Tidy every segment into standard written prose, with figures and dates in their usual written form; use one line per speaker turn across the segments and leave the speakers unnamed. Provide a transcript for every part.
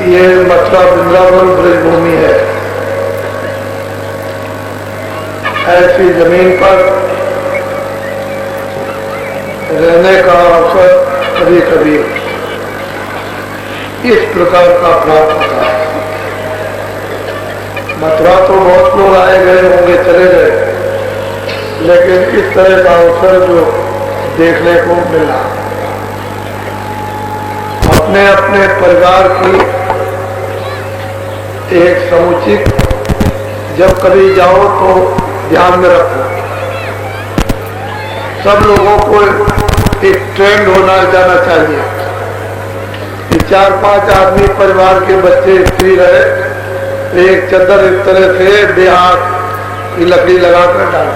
ये मथुरा वृंदावन ब्रजभूमि है। ऐसी जमीन पर रहने का अवसर कभी कभी इस प्रकार का प्राप्त होता है। मथुरा तो बहुत लोग आए गए होंगे, चले गए, लेकिन इस तरह का अवसर जो देखने को मिला, अपने अपने परिवार की एक समुचित जब कभी जाओ तो ध्यान में रखो। सब लोगों को एक ट्रेंड होना जाना चाहिए कि 4-5 आदमी परिवार के बच्चे फ्री रहे, एक चद्दर इस तरह से देहात की लकड़ी लगाकर डाल।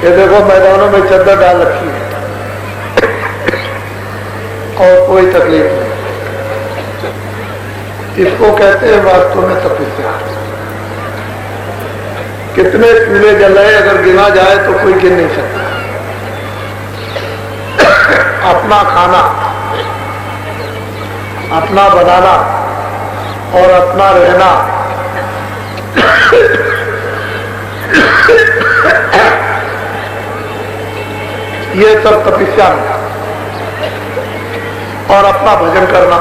ये देखो मैदानों में चद्दर डाल रखी है और कोई तकलीफ नहीं। इसको कहते हैं वास्तव में तपस्या। कितने चूल्हे जल रहे, अगर गिना जाए तो कोई गिन नहीं सकता। अपना खाना, अपना बनाना और अपना रहना, ये सब तपस्या में। और अपना भजन करना,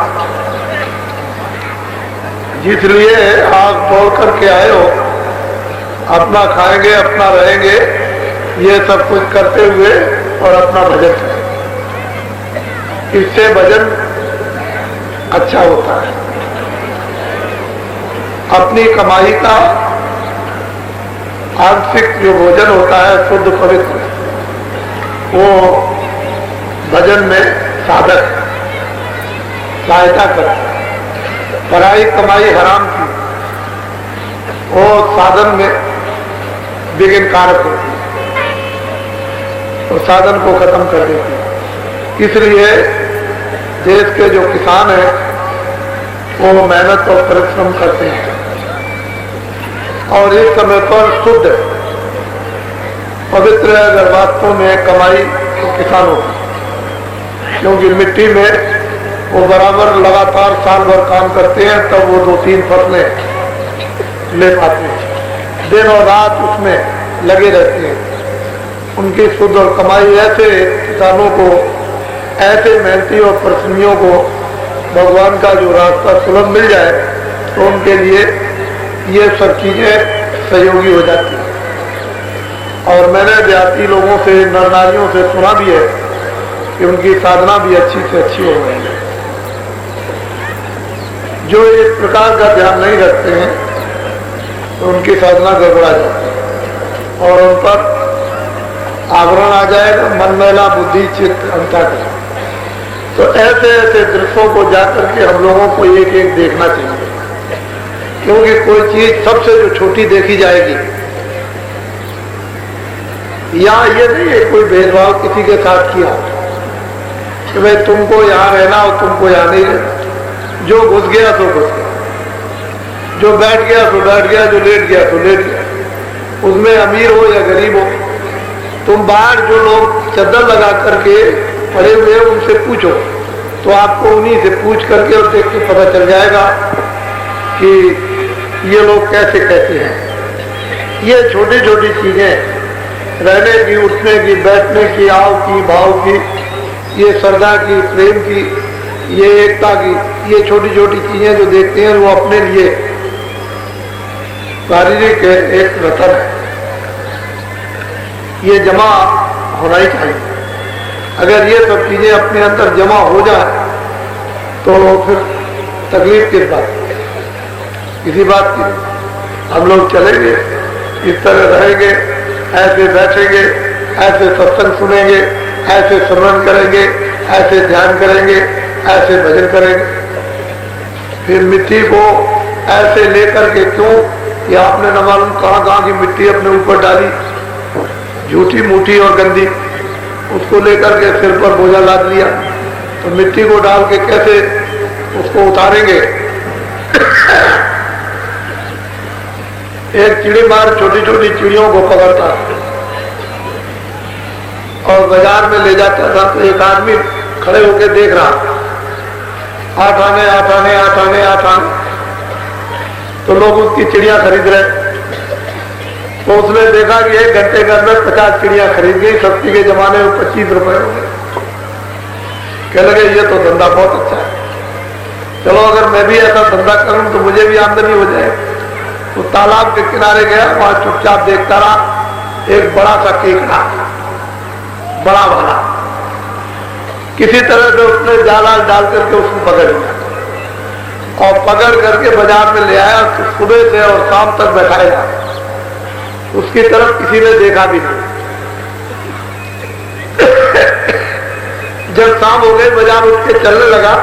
जिसलिए आग तोड़ करके आए हो, अपना खाएंगे, अपना रहेंगे, ये सब कुछ करते हुए और अपना भजन करें। इससे भजन अच्छा होता है। अपनी कमाई का आंशिक जो भोजन होता है शुद्ध पवित्र, वो भजन में साधक सहायता करता है। पराई कमाई हराम की वो साधन में विघ्न कारक होती है और साधन को खत्म कर देती है। इसलिए देश के जो किसान हैं वो मेहनत और परिश्रम करते हैं और इस समय पर शुद्ध पवित्र अगर वास्तव में कमाई तो किसानों की, क्योंकि मिट्टी में वो बराबर लगातार साल भर काम करते हैं, तब वो 2-3 फसलें ले पाते हैं। दिन और रात उसमें लगे रहते हैं। उनकी शुद्ध और कमाई ऐसे किसानों को, ऐसे मेहनती और परिश्रमियों को भगवान का जो रास्ता सुलभ मिल जाए तो उनके लिए ये सब चीजें सहयोगी हो जाती है। और मैंने देहाती लोगों से, नर नारियों से सुना भी है कि उनकी साधना भी अच्छी से अच्छी हो रही है। जो इस प्रकार का ध्यान नहीं रखते हैं तो उनकी साधना गड़बड़ा जाती है और उन पर आवरण आ जाएगा, मन मैला, बुद्धि, चित्त, अंतःकरण। तो ऐसे ऐसे दृश्यों को जाकर के हम लोगों को एक एक देखना चाहिए, क्योंकि कोई चीज सबसे जो छोटी देखी जाएगी, यहाँ ये नहीं है कोई भेदभाव किसी के साथ किया कि भाई तुमको यहाँ रहना और तुमको यहाँ नहीं रहना। जो घुस गया तो घुस गया, जो बैठ गया तो बैठ गया, जो लेट गया तो लेट गया। उसमें अमीर हो या गरीब हो, तुम बाहर जो लोग चद्दर लगा करके पड़े हुए हैं उनसे पूछो तो आपको उन्हीं से पूछ करके और देख के पता चल जाएगा कि ये लोग कैसे कहते हैं। ये छोटी छोटी चीजें, रहने की, उठने की, बैठने की, आव की, भाव की, ये श्रद्धा की, प्रेम की, ये एकता की, ये छोटी छोटी चीजें जो देखते हैं वो अपने लिए शारीरिक एक रतन है। ये जमा होना ही चाहिए। अगर ये सब चीजें अपने अंदर जमा हो जाए तो फिर तकलीफ किस बात की, किसी बात की। हम लोग चलेंगे, इस तरह रहेंगे, ऐसे बैठेंगे, ऐसे सत्संग सुनेंगे, ऐसे स्मरण करेंगे, ऐसे ध्यान करेंगे, ऐसे भजन करेंगे। फिर मिट्टी को ऐसे लेकर के, क्यों ये आपने न मालूम कहाँ कहाँ की मिट्टी अपने ऊपर डाली, झूठी मूठी और गंदी, उसको लेकर के सिर पर बोझा लाद लिया। तो मिट्टी को डाल के कैसे उसको उतारेंगे। एक चिड़ी मार छोटी छोटी चिड़ियों को पकड़ता और बाजार में ले जाता था तो एक आदमी खड़े होकर देख रहा, 8 आने 8 आने 8 आने 8 आने, तो लोग उसकी चिड़िया खरीद रहे। तो उसने देखा कि 1 घंटे के अंदर 50 चिड़िया खरीद गई। सस्ती के जमाने में 25 रुपए हो गए। कह लगे ये तो धंधा बहुत अच्छा है, चलो अगर मैं भी ऐसा धंधा करूं तो मुझे भी आमदनी हो जाए। तो तालाब के किनारे गया, वहां चुपचाप देखता रहा। एक बड़ा सा केकड़ा, बड़ा वाला, किसी तरह से उसने जाला डाल करके उसको पकड़ लिया और पकड़ करके बाजार में ले आया। तो सुबह से और शाम तक बैठाएगा, उसकी तरफ किसी ने देखा भी नहीं। जब शाम हो गई, बाजार उठ के चलने लगा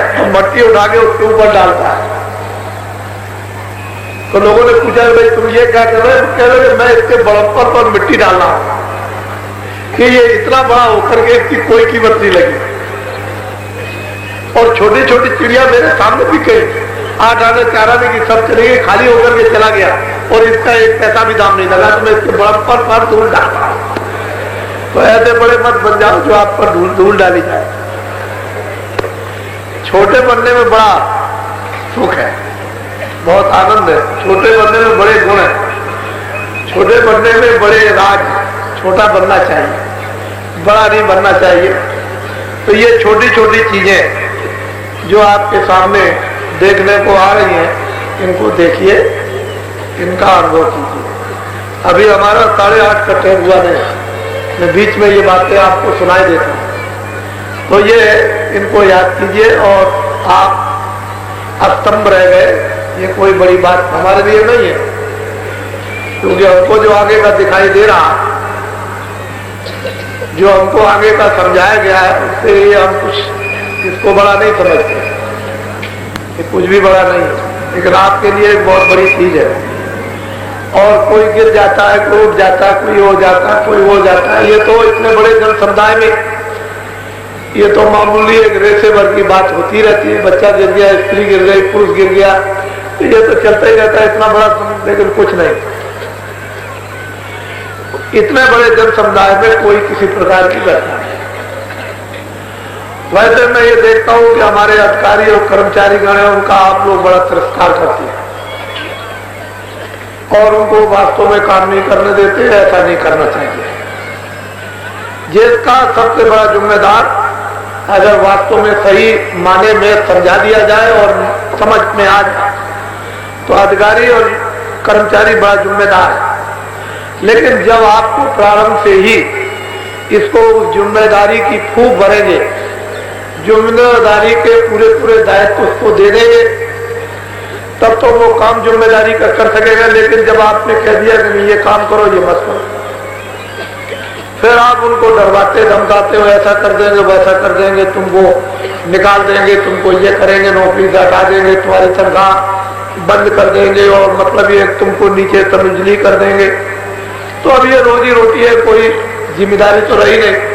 तो मट्टी उठा के उसके ऊपर डालता है। तो लोगों ने पूछा, भाई तुम ये क्या कर रहे हो? कह रहे मैं इसके बड़प्पन पर मिट्टी डालना हूं कि ये इतना बड़ा होकर के इसकी कोई कीमत नहीं लगी। और छोटी छोटी चिड़िया मेरे सामने भी गई, 8 आने 4 आने की सब चली गई, खाली होकर के चला गया और इसका 1 पैसा भी दाम नहीं लगा। तो मैं इसके बड़प्पन पर धूल डालता हूं। तो ऐसे बड़े मत बन जाओ जो आप पर धूल डाली जाए। छोटे बनने में बड़ा सुख है, बहुत आनंद है। छोटे बनने में बड़े गुण है, छोटे बनने में बड़े राज। छोटा बनना चाहिए, बड़ा नहीं बनना चाहिए। तो ये छोटी छोटी चीजें जो आपके सामने देखने को आ रही हैं, इनको देखिए, इनका अनुभव कीजिए। अभी हमारा 8:30 का टाइम हुआ नहीं, मैं बीच में ये बातें आपको सुनाई देता हूँ। तो ये इनको याद कीजिए और आप अस्तंभ रह गए, ये कोई बड़ी बात हमारे लिए नहीं है, क्योंकि हमको जो आगे का दिखाई दे रहा, जो हमको आगे का समझाया गया है, उससे ये हम कुछ इसको बड़ा नहीं समझते। ये कुछ भी बड़ा नहीं है, लेकिन आपके लिए एक बहुत बड़ी चीज है। और कोई गिर जाता है, कोई उठ जाता है, कोई हो जाता है, कोई हो जाता है। ये तो इतने बड़े जन समुदाय में ये तो मामूली एक रेसे भर की बात होती रहती है। बच्चा गिर गया, स्त्री गिर गई, पुरुष गिर गया, तो ये तो चलता ही रहता है। इतना बड़ा लेकिन कुछ नहीं। इतने बड़े जन समुदाय में कोई किसी प्रकार की घटना नहीं। वैसे मैं ये देखता हूं कि हमारे अधिकारी और कर्मचारी गण हैं, उनका आप लोग बड़ा तिरस्कार करते हैं और उनको वास्तव में काम नहीं करने देते। ऐसा नहीं करना चाहिए। जिसका सबसे बड़ा जिम्मेदार अगर वास्तव में सही माने में समझा दिया जाए और समझ में आ जाए तो अधिकारी और कर्मचारी बड़ा जिम्मेदार है। लेकिन जब आपको प्रारंभ से ही इसको उस जिम्मेदारी की फूंक भरेंगे, जिम्मेदारी के पूरे दायित्व उसको दे देंगे, तब तो वो काम जिम्मेदारी का कर सकेगा। लेकिन जब आपने कह दिया कि ये काम करो, ये मत करो, फिर आप उनको डरवाते धमकाते हो, ऐसा कर देंगे वैसा कर देंगे, तुमको निकाल देंगे, तुमको ये करेंगे, नौकरी से हटा देंगे, तुम्हारी तनख्वाह बंद कर देंगे और मतलब ये तुमको नीचे तनुजली कर देंगे। तो अब ये रोजी रोटी है, कोई जिम्मेदारी तो रही नहीं।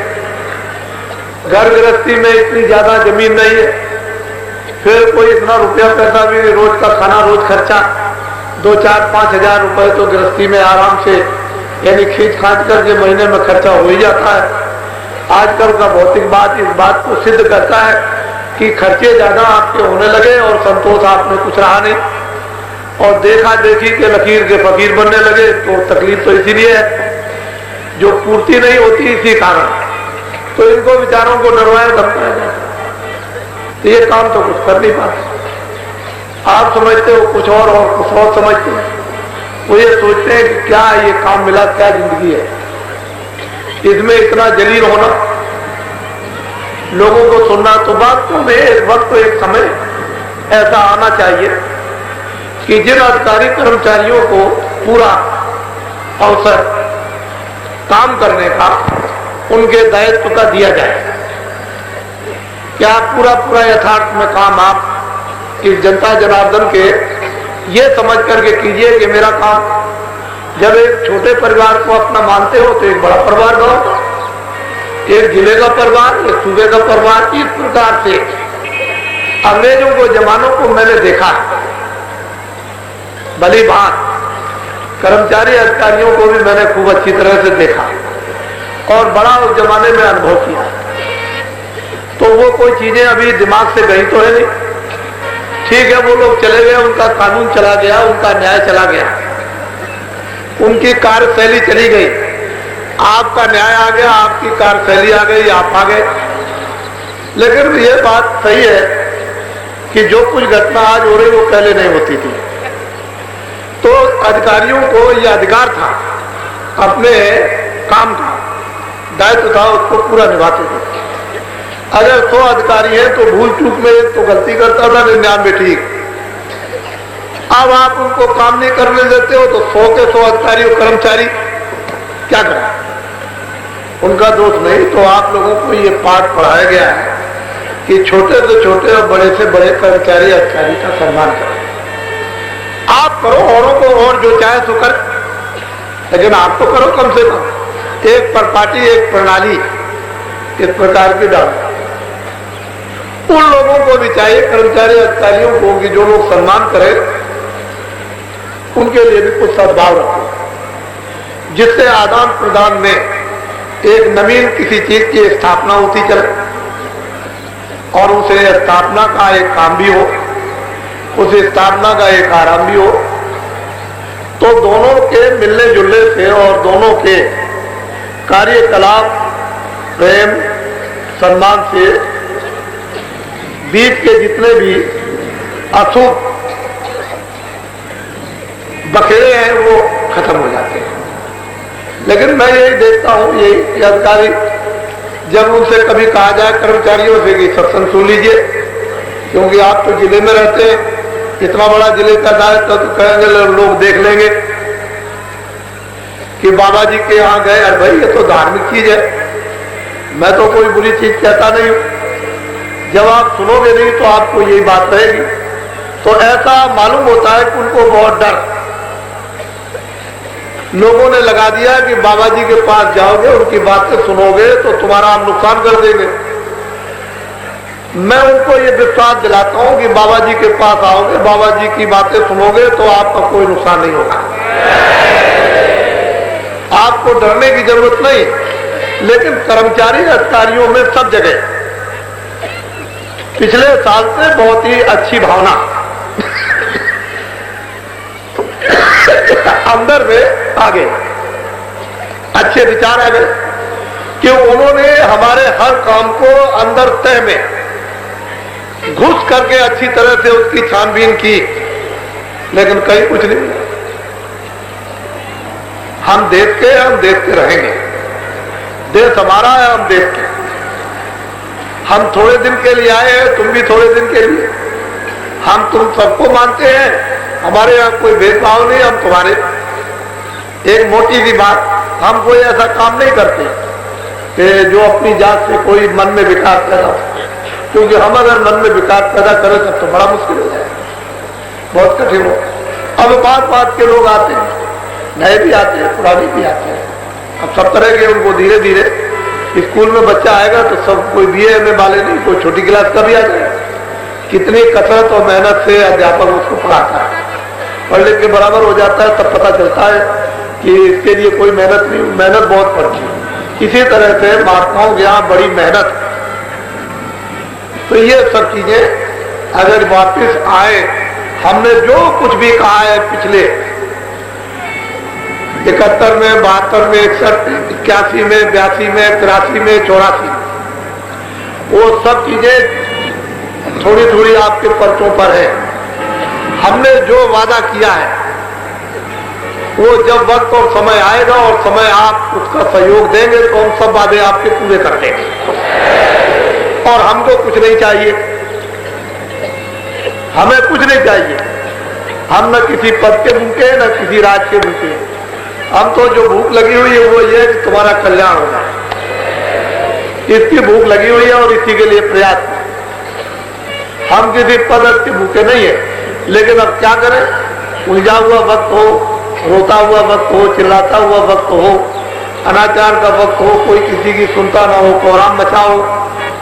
घर गृहस्थी में इतनी ज्यादा जमीन नहीं है, फिर कोई इतना रुपया पैसा भी, रोज का खाना, रोज खर्चा 2-4-5 हजार रुपए तो गृहस्थी में आराम से यानी खींच खांच करके महीने में खर्चा हो ही जाता है। आजकल का भौतिक बात इस बात को सिद्ध करता है कि खर्चे ज्यादा आपके होने लगे और संतोष आप में कुछ रहा नहीं, और देखा देखी के लकीर के फकीर बनने लगे। तो तकलीफ तो इसीलिए है, जो पूर्ति नहीं होती इसी कारण। तो इनको विचारों को डरवाया धमकाया जाता, तो ये काम तो कुछ कर नहीं पाते। आप समझते हो कुछ और कुछ और समझते हैं। वो ये सोचते हैं कि क्या ये काम मिला, क्या जिंदगी है, इसमें इतना जलील होना, लोगों को सुनना। तो बात तो में एक वक्त तो एक समय ऐसा आना चाहिए कि जिन अधिकारी कर्मचारियों को पूरा अवसर काम करने का उनके दायित्व का दिया जाए, क्या पूरा यथार्थ में काम आप इस जनता जनार्दन के ये समझ करके कीजिए कि मेरा काम, जब एक छोटे परिवार को अपना मानते हो तो एक बड़ा परिवार बनाओ, एक जिले का परिवार, एक सूबे का परिवार। इस प्रकार से अंग्रेजों को जमानों को मैंने देखा, भली बात कर्मचारी अधिकारियों को भी मैंने खूब अच्छी तरह से देखा और बड़ा उस जमाने में अनुभव किया। तो वो कोई चीजें अभी दिमाग से गई तो है नहीं। ठीक है, वो लोग चले गए, उनका कानून चला गया, उनका न्याय चला गया, उनकी कार्यशैली चली गई। आपका न्याय आ गया, आपकी कार्यशैली आ गई, आप आ गए। लेकिन ये बात सही है कि जो कुछ घटना आज हो रही वो पहले नहीं होती थी। तो अधिकारियों को यह अधिकार था, अपने काम का दायित्व था, उसको पूरा निभाते थे। अगर 100 अधिकारी हैं तो भूल चूक में एक तो गलती करता था, 99 ठीक। अब आप उनको काम नहीं करने देते हो तो 100 के 100 अधिकारी और कर्मचारी क्या करें? उनका दोष नहीं। तो आप लोगों को ये पाठ पढ़ाया गया है कि छोटे से छोटे और बड़े से बड़े कर्मचारी अधिकारी का सम्मान करें। आप करो, औरों को और जो चाहे सो कर, लेकिन आप तो करो कम से कम। एक पर पार्टी एक प्रणाली इस प्रकार की डालो। उन लोगों को भी चाहिए, कर्मचारी अधिकारियों को, कि जो लोग सम्मान करें उनके लिए भी कुछ सद्भाव रखो, जिससे आदान प्रदान में एक नवीन किसी चीज की स्थापना होती चले और उसे स्थापना का एक काम भी हो, उस स्थापना का एक आराम भी हो। तो दोनों के मिलने जुलने से और दोनों के कार्यकलाप प्रेम सम्मान से बीच के जितने भी अशुभ बखेड़े हैं वो खत्म हो जाते हैं। लेकिन मैं यही देखता हूं, यही अधिकारी जब उनसे कभी कहा जाए कर्मचारियों से कि सत्संग सुन लीजिए, क्योंकि आप तो जिले में रहते हैं, इतना बड़ा जिले का दायित्व, तो कहेंगे लोग देख लेंगे कि बाबा जी के यहाँ गए। अरे भाई ये तो धार्मिक चीज है, मैं तो कोई बुरी चीज कहता नहीं हूं। जब आप सुनोगे नहीं तो आपको यही बात रहेगी। तो ऐसा मालूम होता है कि उनको बहुत डर लोगों ने लगा दिया कि बाबा जी के पास जाओगे, उनकी बातें सुनोगे तो तुम्हारा हम नुकसान कर देंगे। मैं उनको ये विश्वास दिलाता हूं कि बाबा जी के पास आओगे, बाबा जी की बातें सुनोगे तो आपका कोई नुकसान नहीं होगा, आपको डरने की जरूरत नहीं। लेकिन कर्मचारी अधिकारियों में सब जगह पिछले साल से बहुत ही अच्छी भावना अंदर में आ गए, अच्छे विचार आ गए कि उन्होंने हमारे हर काम को अंदर तह में घुस करके अच्छी तरह से उसकी छानबीन की, लेकिन कहीं कुछ नहीं। हम देश के, हम देश के रहेंगे, देश हमारा है, हम देश के। हम थोड़े दिन के लिए आए हैं, तुम भी थोड़े दिन के लिए। हम तुम सबको मानते हैं, हमारे यहाँ कोई भेदभाव नहीं। हम तुम्हारे, एक मोटी सी बात, हम कोई ऐसा काम नहीं करते कि जो अपनी जात से कोई मन में विकार पैदा हो, क्योंकि हम अगर मन में विकार पैदा करें तब तो बड़ा मुश्किल हो जाए, बहुत कठिन हो। अब बात बात के लोग आते हैं, नए भी आते हैं, पुराने भी आते हैं। अब सब तरह के उनको धीरे धीरे, स्कूल में बच्चा आएगा तो सब कोई बीए में वाले नहीं, कोई छोटी क्लास का भी आ जाएगा। कितनी कसरत और मेहनत से अध्यापक उसको पढ़ाता है, पढ़ लिख के बराबर हो जाता है, तब पता चलता है कि इसके लिए कोई मेहनत नहीं, मेहनत बहुत पड़ती है। इसी तरह से महात्माओं के यहाँ बड़ी मेहनत। तो ये सब चीजें अगर वापिस आए, हमने जो कुछ भी कहा है पिछले 71 में, 72 में, 61, 81 में, 82 में, 83 में, 84, वो सब चीजें थोड़ी थोड़ी आपके पर्चों पर है। हमने जो वादा किया है वो जब वक्त और समय आएगा और समय आप उसका सहयोग देंगे तो हम सब वादे आपके पूरे कर देंगे। और हमको कुछ नहीं चाहिए, हमें कुछ नहीं चाहिए। हम न किसी पद के भूखे, न किसी राज के भूखे। हम तो जो भूख लगी हुई है वो ये है कि तुम्हारा कल्याण हो जाए, इसकी भूख लगी हुई है और इसी के लिए प्रयास। हम किसी पद के भूखे नहीं है, लेकिन अब क्या करें, उलझा हुआ वक्त हो, रोता हुआ वक्त हो, चिल्लाता हुआ वक्त हो, अनाचार का वक्त हो, कोई किसी की सुनता ना हो, कोहराम मचा हो,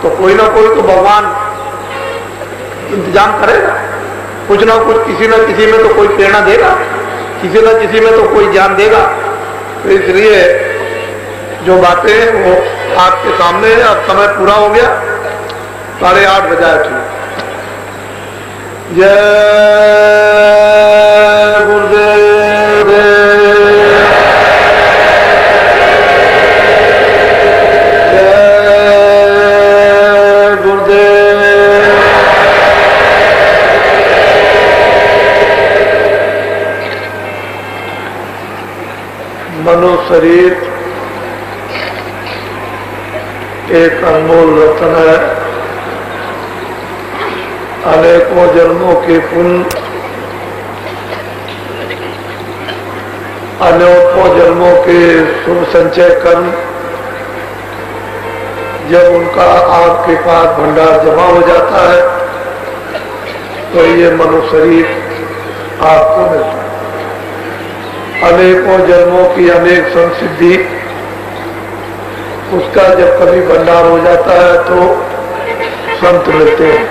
तो कोई ना कोई तो भगवान इंतजाम करेगा। कुछ ना कुछ, किसी न किसी में तो कोई प्रेरणा देगा, किसी न किसी में तो कोई ज्ञान देगा। तो इसलिए जो बातें हैं वो आपके सामने है। अब समय पूरा हो गया, 8:30 बजा थी। जय गुरुदेव, जय गुरुदेव। मनुष्य शरीर एक अनमोल रत्न है। अनेकों जन्मों के पुण्य, अनेकों जन्मों के शुभ संचय कर्म जब उनका आपके पास भंडार जमा हो जाता है तो ये मनुष्य शरीर आपको मिलता है। अनेकों जन्मों की अनेक संसिद्धि, उसका जब कभी भंडार हो जाता है तो संत मिलते हैं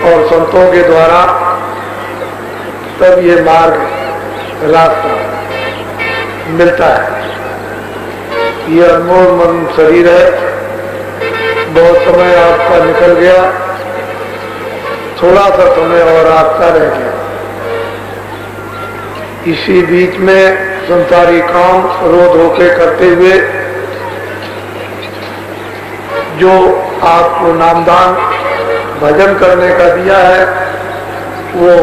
और संतों के द्वारा तब ये मार्ग, रास्ता मिलता है। ये अनमोल मन शरीर है। बहुत समय आपका निकल गया, थोड़ा सा समय और आपका रह गया। इसी बीच में संसारी काम रोध होके करते हुए जो आपको नामदान भजन करने का दिया है वो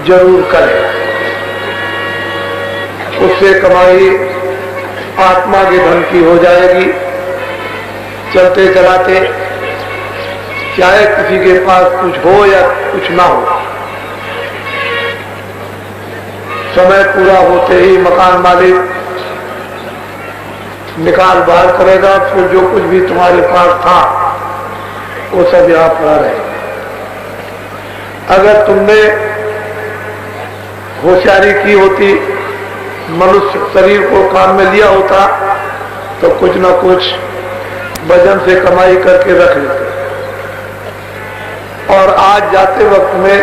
जरूर करें। उससे कमाई आत्मा के धन की हो जाएगी। चलते चलाते चाहे किसी के पास कुछ हो या कुछ ना हो, समय पूरा होते ही मकान मालिक निकाल बाहर करेगा, फिर जो कुछ भी तुम्हारे पास था वो सब यहाँ पड़ा रहेगा। अगर तुमने होशियारी की होती, मनुष्य शरीर को काम में लिया होता तो कुछ ना कुछ वजन से कमाई करके रख लेते और आज जाते वक्त में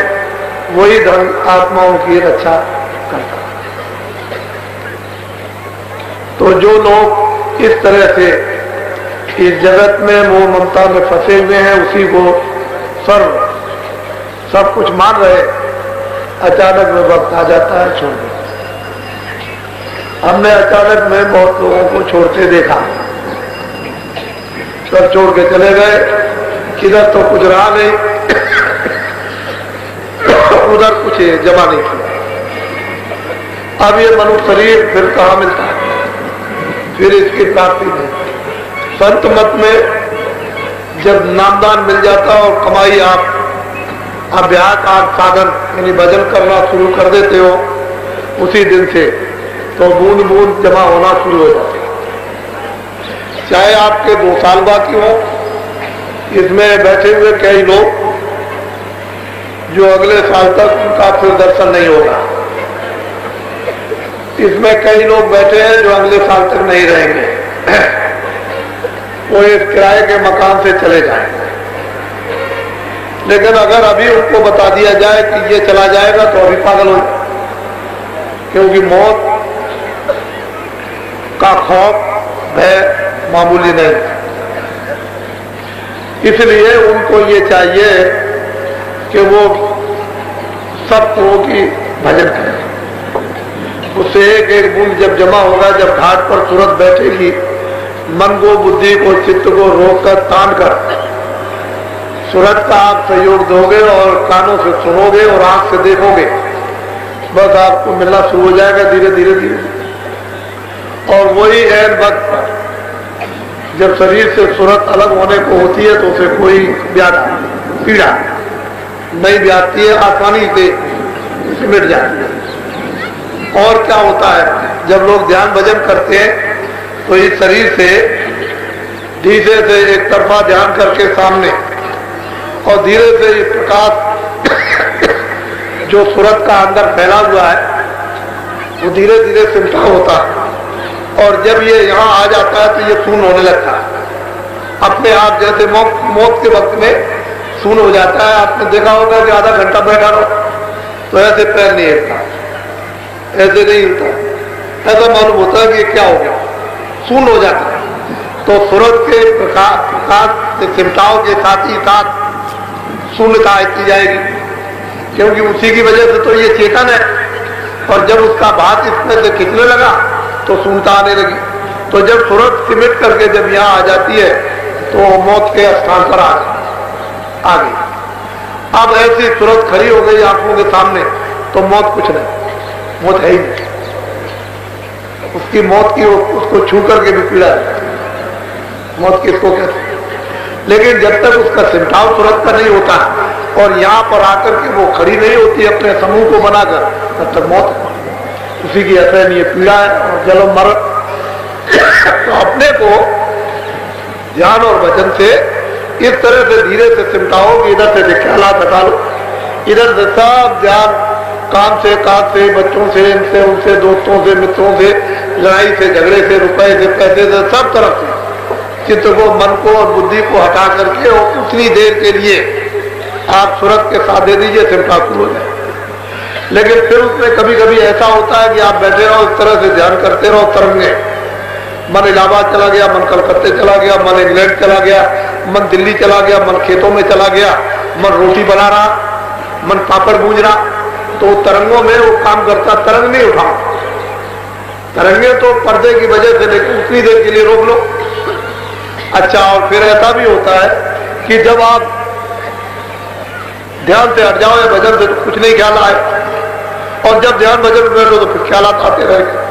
वही धन आत्माओं की रक्षा करता। तो जो लोग इस तरह से इस जगत में मोह ममता में फंसे हुए हैं, उसी को सब कुछ मान रहे, अचानक में वक्त आ जाता है छोड़ देते। हमने अचानक में बहुत लोगों को छोड़ते देखा, सब छोड़ के चले गए, इधर तो कुछ रहा नहीं, उधर कुछ जमा नहीं किया। अब ये मनुष्य शरीर फिर कहाँ मिलता है, फिर इसकी प्राप्ति नहीं। संत मत में जब नामदान मिल जाता और कमाई आप अभ्यास आप साधन यानी भजन करना शुरू कर देते हो, उसी दिन से तो बूंद बूंद जमा होना शुरू हो जाता है। चाहे आपके 2 साल बाकी हो, इसमें बैठे हुए कई लोग जो अगले साल तक उनका फिर दर्शन नहीं होगा, इसमें कई लोग बैठे हैं जो अगले साल तक नहीं रहेंगे, वो इस किराए के मकान से चले जाएंगे। लेकिन अगर अभी उनको बता दिया जाए कि ये चला जाएगा तो अभी पागल हो जाए, क्योंकि मौत का खौफ भय मामूली नहीं। इसलिए उनको ये चाहिए कि वो सब की भजन करें। उससे एक एक बूंद जब जमा होगा, जब घाट पर तुरंत बैठेगी, मन को बुद्धि को चित्त को रोक कर तान कर सूरज का आप सहयोग दोगे और कानों से सुनोगे और आंख से देखोगे, बस आपको मिलना शुरू हो जाएगा धीरे धीरे धीरे। और वही है वक्त जब शरीर से सूरत अलग होने को होती है तो उसे कोई पीड़ा नहीं ब्याती है, आसानी से मिट जाती है। और क्या होता है, जब लोग ध्यान भजन करते हैं तो इस शरीर से धीरे से एक तरफा ध्यान करके सामने और धीरे से इस प्रकाश जो सूरत का अंदर फैला हुआ है वो धीरे धीरे सिमटा होता है। और जब ये यहाँ आ जाता है तो ये शून्य होने लगता है अपने आप, जैसे मौत के वक्त में शून्य हो जाता है। आपने देखा होगा कि आधा घंटा बैठा रहो तो ऐसे पैर नहीं हिलता, ऐसे नहीं हिलता, ऐसा मालूम होता है कि क्या हो गया, शून्य हो जाता है। तो सूरत के प्रकाश सिमटाव के साथ ही साथ शून्यता आती जाएगी, क्योंकि उसी की वजह से तो ये चेतन है। और जब उसका भात इसमें से खिंचने लगा तो शून्यता आने लगी। तो जब सूरत सिमट करके जब यहाँ आ जाती है तो मौत के स्थान पर आ गई। अब ऐसी सूरत खड़ी हो गई आंखों के सामने तो मौत कुछ नहीं, मौत है ही नहीं। उसकी मौत की उसको छू करके भी पीड़ा है, मौत किसको कहते हैं। लेकिन जब तक उसका सिमटाव सूरत का नहीं होता और यहाँ पर आकर के वो खड़ी नहीं होती अपने समूह को बनाकर, तब तक मौत है, उसी की असहनीय पीड़ा है और जन्म मरण। तो अपने को ध्यान और वचन से इस तरह से धीरे से सिमटाओ कि इधर से ख्यालात हटा लो, इधर से सब ध्यान काम से, काज से, बच्चों से, इनसे उनसे, दोस्तों से, मित्रों से, लड़ाई से, झगड़े से, रुपए से, पैसे से, सब तरफ से चित्त को, मन को और बुद्धि को हटा करके और उतनी देर के लिए आप सूरत के साथ दे दीजिए, सिमटा शुरू हो जाए। लेकिन फिर उसमें कभी कभी ऐसा होता है कि आप बैठे रहो, इस तरह से ध्यान करते रहो, तरंगे, मन इलाहाबाद चला गया, मन कलकत्ते चला गया, मन इंग्लैंड चला गया, मन दिल्ली चला गया, मन खेतों में चला गया, मन रोटी बना रहा, मन पापड़ भूंज रहा। तो तरंगों में वो काम करता, तरंग नहीं उठा, तरंगे तो पर्दे की वजह से, लेकिन उतनी देर के लिए रोक लो। अच्छा, और फिर ऐसा भी होता है कि जब आप ध्यान से हट जाओ या भजन से, तो कुछ नहीं ख्याल आए, और जब ध्यान भजन में बैठो तो फिर ख्याल आते रहेंगे।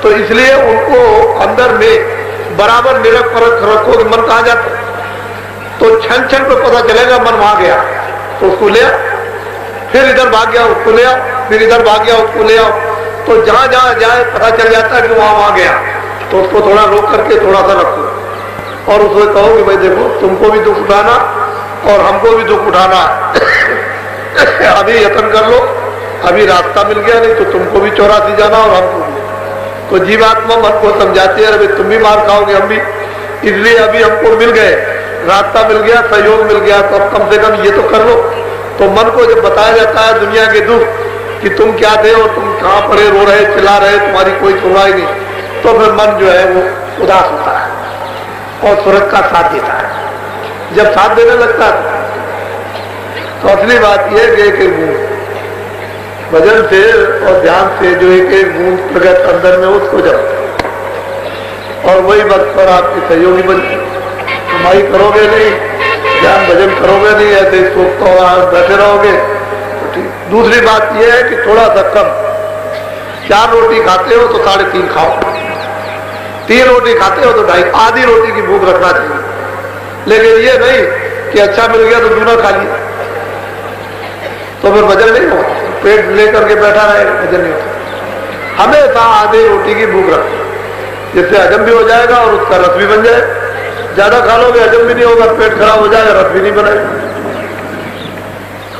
तो इसलिए उनको अंदर में बराबर निरख परख रखो कि मन कहाँ जाता है। तो क्षण क्षण पे पता चलेगा मन वहां गया तो उसको ले आओ, फिर इधर भाग गया उसको ले आओ, फिर इधर भाग गया उसको ले आओ। तो जहां जहां जाए पता चल जाता है कि वहां गया, तो उसको थोड़ा रोक करके थोड़ा सा रखो और उसको कहो कि भाई देखो, तुमको भी दुख उठाना और हमको भी दुख उठाना, अभी यत्न कर लो, अभी रास्ता मिल गया, नहीं तो तुमको भी 84 जाना और हमको भी। तो जीवात्मा मन को समझाती है, अभी तुम भी मार खाओगे, हम भी, इसलिए अभी हमको मिल गए, रास्ता मिल गया, सहयोग मिल गया, तो अब कम से कम ये तो कर लो। तो मन को जब बताया जाता है दुनिया के दुख कि तुम क्या थे और तुम कहाँ पड़े, रो रहे, चिल्ला रहे, तुम्हारी कोई सुनवाई नहीं, तो फिर मन जो है वो उदास होता है। और सूरज का साथ देता है। जब साथ देने लगता है तो असली बात यह है कि एक एक बूंद भजन से और ध्यान से जो एक एक बूंद प्रगट अंदर में उसको जब, और वही वक्त पर आपके सहयोगी बन, कमाई करोगे नहीं, ध्यान भजन करोगे नहीं, ऐसे सोचते बैठे रहोगे तो ठीक। दूसरी बात यह है कि थोड़ा सा कम, 4 रोटी खाते हो तो 3.5 खाओ, 3 रोटी खाते हो तो 2.5, आधी रोटी की भूख रखना चाहिए। लेकिन ये नहीं कि अच्छा मिल गया तो दूना खा लिया, तो फिर वजन नहीं होगा, पेट लेकर के बैठा रहे, वजन नहीं होता। हमेशा आधी रोटी की भूख रखो, जिससे हजम भी हो जाएगा और उसका रस भी बन जाए। ज्यादा खा लोगे हजम भी नहीं होगा, पेट खराब हो जाएगा, रस भी नहीं बनेगा।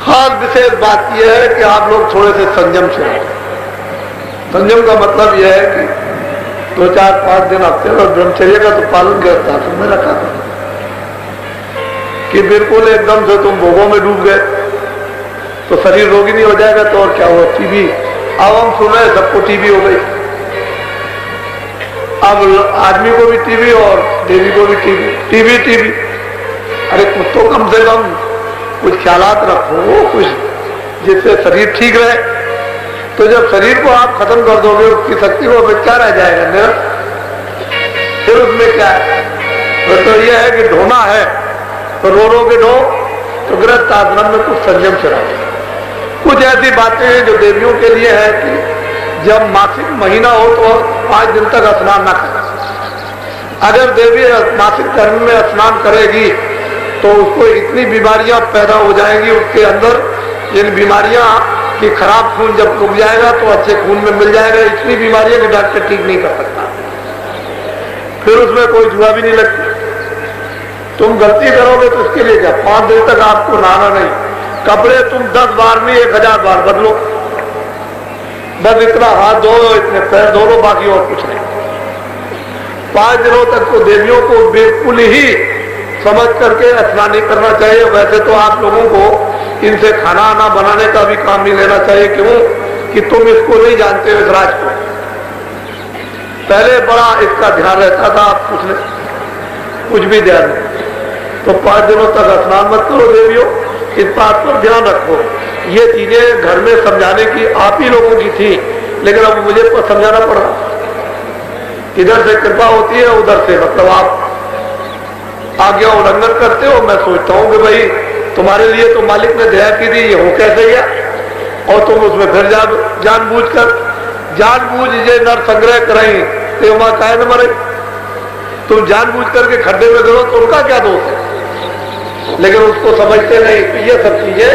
खास विशेष बात यह है कि आप लोग थोड़े से संयम से रहो। संयम का मतलब यह है कि 2, 4, 5 दिन हफ्ते में ब्रह्मचर्य का तो पालन करता तुमने रखा था कि बिल्कुल एकदम से तुम भोगों में डूब गए तो शरीर रोगी नहीं हो जाएगा तो और क्या हुआ, टीबी। अब हम सुन रहे सबको टीबी हो गई, अब आदमी को भी टीबी और देवी को भी टीबी। टीबी अरे कुछ तो कम से कम कुछ ख्यालात रखो, कुछ जिससे शरीर ठीक रहे। तो जब शरीर को आप खत्म कर दोगे उसकी शक्ति को फिर क्या रह जाएगा मेरा, फिर उसमें क्या है। तो यह है कि ढोना है तो रो के ढो, तो गृहस्थ आश्रम में कुछ संयम से रहो। कुछ ऐसी बातें हैं जो देवियों के लिए है कि जब मासिक महीना हो तो 5 दिन तक स्नान न करें। अगर देवी मासिक धर्म में स्नान करेगी तो उसको इतनी बीमारियां पैदा हो जाएंगी उसके अंदर, इन बीमारियां कि खराब खून जब रुक जाएगा तो अच्छे खून में मिल जाएगा। इतनी बीमारियां कि डॉक्टर ठीक नहीं कर सकता, फिर उसमें कोई जुआ भी नहीं लगती। तुम गलती करोगे तो इसके लिए क्या, 5 दिन तक आपको नहाना नहीं, कपड़े तुम 10 बार नहीं 1000 बार बदलो, बस इतना हाथ धो लो, इतने पैर धो लो, बाकी और कुछ नहीं। 5 दिनों तक तो देवियों को बिल्कुल ही समझ करके स्नान नहीं करना चाहिए। वैसे तो आप लोगों को इनसे खाना आना बनाने का भी काम नहीं लेना चाहिए। क्यों कि तुम इसको नहीं जानते हो, इस राज को। पहले बड़ा इसका ध्यान रहता था, आप कुछ भी ध्यान नहीं। तो 5 दिनों तक स्नान मत करो देवियों, इस बात पर ध्यान रखो। ये चीजें घर में समझाने की आप ही लोगों की थी, लेकिन अब मुझे समझाना पड़ा। इधर से कृपा होती है, उधर से मतलब आप आज्ञा उल्लंघन करते हो। मैं सोचता हूं कि भाई तुम्हारे लिए तो मालिक ने दया की थी, ये हो कैसे गया, और तुम उसमें फिर जानबूझ ये नर संग्रह कराई तो वहां काहे न मरे। तुम जानबूझ करके खड्डे में गिरो तो उनका क्या दोष है, लेकिन उसको समझते नहीं। तो ये सब चीजें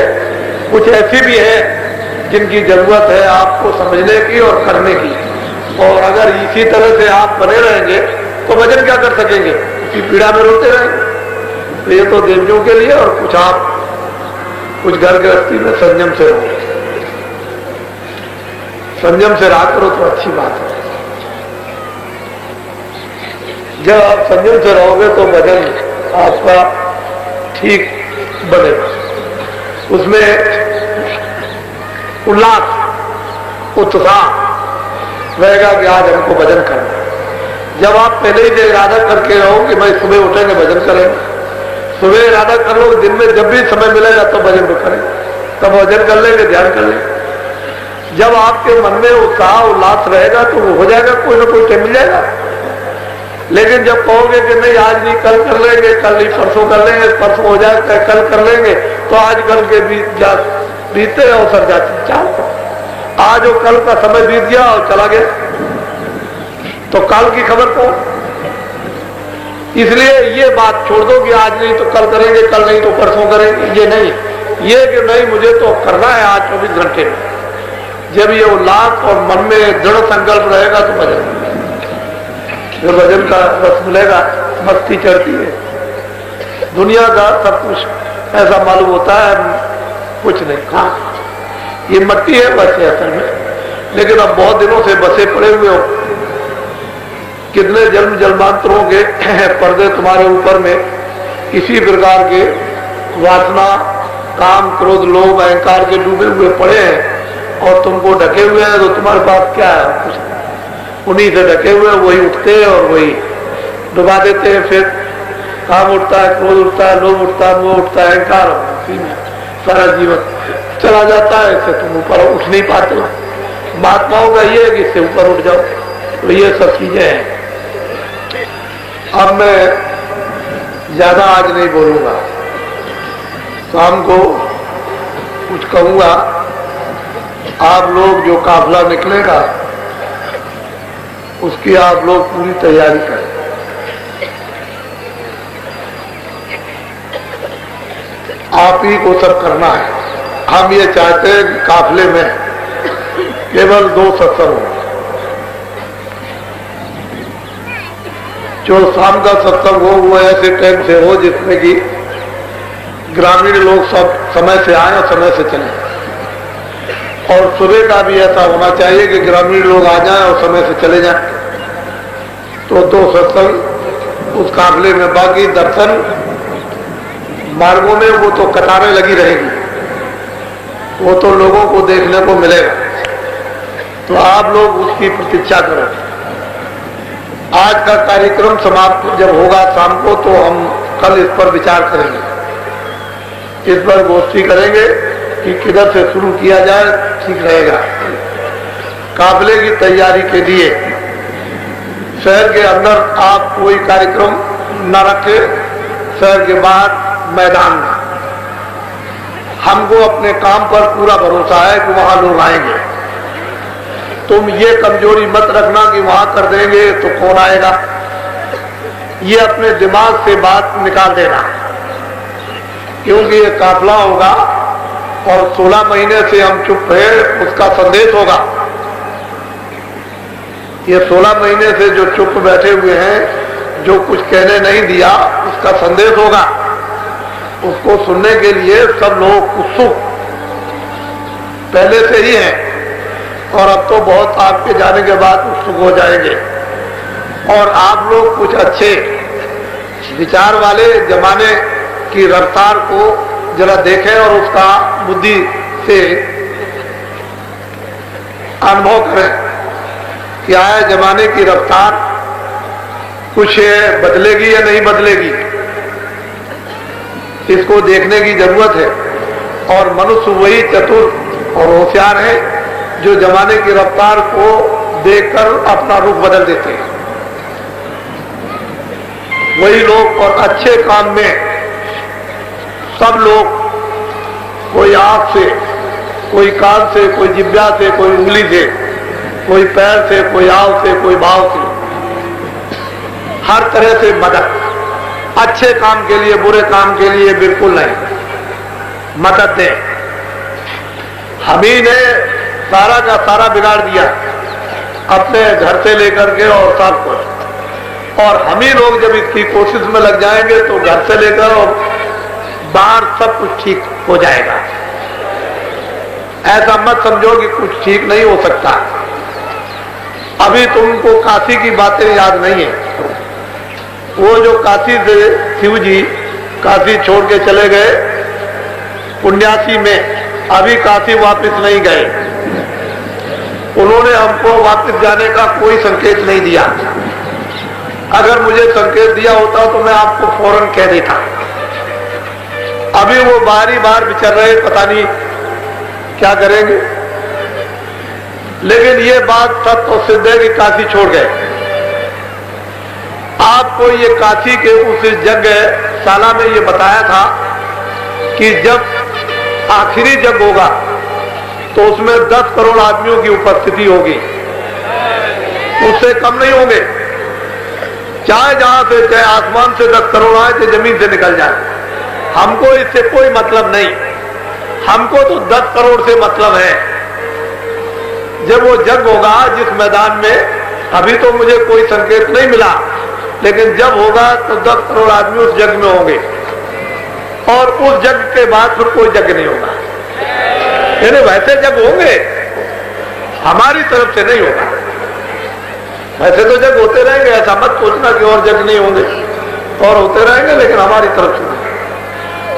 कुछ ऐसी भी है जिनकी जरूरत है आपको समझने की और करने की। और अगर इसी तरह से आप बने रहेंगे तो भजन क्या कर सकेंगे, इसी पीड़ा में रोते रहेंगे। तो ये तो देवियों के लिए, और कुछ आप कुछ घर गृहस्थी में संयम से रहो, संयम से रहा करो तो अच्छी बात है। जब आप संयम से रहोगे तो भजन आपका ठीक बनेगा, उसमें उल्लास उत्साह रहेगा कि आज हमको भजन करना। जब आप पहले ही इरादा करके रहो कि भाई सुबह उठेंगे भजन करेंगे, सुबह इरादा कर लो, दिन में जब भी समय मिलेगा तो भजन करें, तब भजन कर लेंगे, ध्यान कर लेंगे। जब आपके मन में उत्साह उल्लास रहेगा तो वो हो जाएगा, कोई ना कोई टाइम मिल जाएगा। लेकिन जब कहोगे कि नहीं आज नहीं कल कर लेंगे, कल नहीं परसों कर लेंगे, परसों हो जाएगा कल कर लेंगे, तो आज कल के बीते और सर जाते चाल। आज वो कल का समय बीत गया और चला गया, तो कल की खबर कौन। इसलिए ये बात छोड़ दो कि आज नहीं तो कल करेंगे, कल नहीं तो परसों करेंगे, ये नहीं। ये कि नहीं मुझे तो करना है आज 24 घंटे में। जब ये उल्लास और मन में दृढ़ संकल्प रहेगा तो भजन, जो भजन का रस मिलेगा, मस्ती चढ़ती है। दुनिया का सब कुछ ऐसा मालूम होता है, कुछ नहीं। हाँ ये मट्टी है बस है असल में, लेकिन अब बहुत दिनों से बसे पड़े हुए हो, कितने जन्म जन्मांतरों के पर्दे तुम्हारे ऊपर में इसी प्रकार के वासना, काम, क्रोध, लोभ, अहंकार के डूबे हुए पड़े हैं, और तुमको ढके हुए हैं। तो तुम्हारे पास क्या है, कुछ उन्हीं से ढके हुए, वही उठते हैं और वही डुबा देते हैं। फिर काम उठता है, क्रोध उठता है, लोभ उठता है, मोह उठता है, अहंकार, उसी में सारा जीवन चला जाता है। इससे तुम ऊपर उठ नहीं पाते हो। महात्माओं का ये है कि इससे ऊपर उठ जाओ। तो ये सब चीजें हैं। अब मैं ज्यादा आज नहीं बोलूंगा, शाम को कुछ कहूंगा। आप लोग जो काफिला निकलेगा उसकी आप लोग पूरी तैयारी करें। आप ही को सब करना है। हम ये चाहते हैं कि काफिले में केवल 2 सत्संग हो। जो शाम का सत्संग हो वो ऐसे टाइम से हो जिसमें कि ग्रामीण लोग सब समय से आए और समय से चले। और सुबह का भी ऐसा होना चाहिए कि ग्रामीण लोग आ जाएं और समय से चले जाएं। तो 2 सत्संग उस काफिले में। बाकी दर्शन मार्गों में वो तो कतारें लगी रहेगी, वो तो लोगों को देखने को मिलेगा। तो आप लोग उसकी प्रतीक्षा करो। आज का कार्यक्रम समाप्त जब होगा शाम को तो हम कल इस पर विचार करेंगे। इस पर गोष्ठी करेंगे कि किधर से शुरू किया जाए ठीक रहेगा। काफिले की तैयारी के लिए शहर के अंदर आप कोई कार्यक्रम न रखें, शहर के बाहर मैदान में। हमको अपने काम पर पूरा भरोसा है कि वहां लोग आएंगे। तुम ये कमजोरी मत रखना कि वहां कर देंगे तो कौन आएगा। ये अपने दिमाग से बात निकाल देना, क्योंकि ये काफिला होगा और 16 महीने से हम चुप रहे, उसका संदेश होगा। ये 16 महीने से जो चुप बैठे हुए हैं, जो कुछ कहने नहीं दिया, उसका संदेश होगा। उसको सुनने के लिए सब लोग उत्सुक पहले से ही हैं और अब तो बहुत आपके जाने के बाद उत्सुक हो जाएंगे। और आप लोग कुछ अच्छे विचार वाले जमाने की रफ्तार को जरा देखें और उसका बुद्धि से अनुभव करें कि आया जमाने की रफ्तार कुछ बदलेगी या नहीं बदलेगी। इसको देखने की जरूरत है। और मनुष्य वही चतुर और होशियार है जो जमाने की रफ्तार को देखकर अपना रुख बदल देते हैं। वही लोग और अच्छे काम में सब लोग, कोई आंख से, कोई कान से, कोई जिब्या से, कोई उंगली से, कोई पैर से, कोई आव से, कोई भाव से, हर तरह से मदद। अच्छे काम के लिए, बुरे काम के लिए बिल्कुल नहीं, मदद दें। हम ही ने सारा का सारा बिगाड़ दिया, अपने घर से लेकर के और सब कुछ। और हम ही लोग जब इसकी कोशिश में लग जाएंगे तो घर से लेकर और बाहर सब कुछ ठीक हो जाएगा। ऐसा मत समझो कि कुछ ठीक नहीं हो सकता। अभी तुमको काशी की बातें याद नहीं है। वो जो काशी से शिव जी काशी छोड़ के चले गए 79 में, अभी काशी वापस नहीं गए। उन्होंने हमको वापस जाने का कोई संकेत नहीं दिया। अगर मुझे संकेत दिया होता तो मैं आपको फौरन कह देता। अभी वो बारी बार विचर रहे, पता नहीं क्या करेंगे। लेकिन ये बात सत्य और सिद्ध है कि काशी छोड़ गए। आपको ये काशी के उस जगह शाला में ये बताया था कि जब आखिरी जग होगा तो उसमें 10 करोड़ आदमियों की उपस्थिति होगी, उससे कम नहीं होंगे। चाहे जहां से, चाहे आसमान से 10 करोड़ आए, चाहे जमीन से निकल जाए, हमको इससे कोई मतलब नहीं। हमको तो 10 करोड़ से मतलब है। जब वो जग होगा जिस मैदान में, अभी तो मुझे कोई संकेत नहीं मिला, लेकिन जब होगा तो 10 करोड़ आदमी उस जग में होंगे और उस जग के बाद फिर कोई जग नहीं होगा। यानी वैसे जग होंगे, हमारी तरफ से नहीं होगा। वैसे तो जग होते रहेंगे, ऐसा मत सोचना कि और जग नहीं होंगे, और होते रहेंगे, लेकिन हमारी तरफ से नहीं।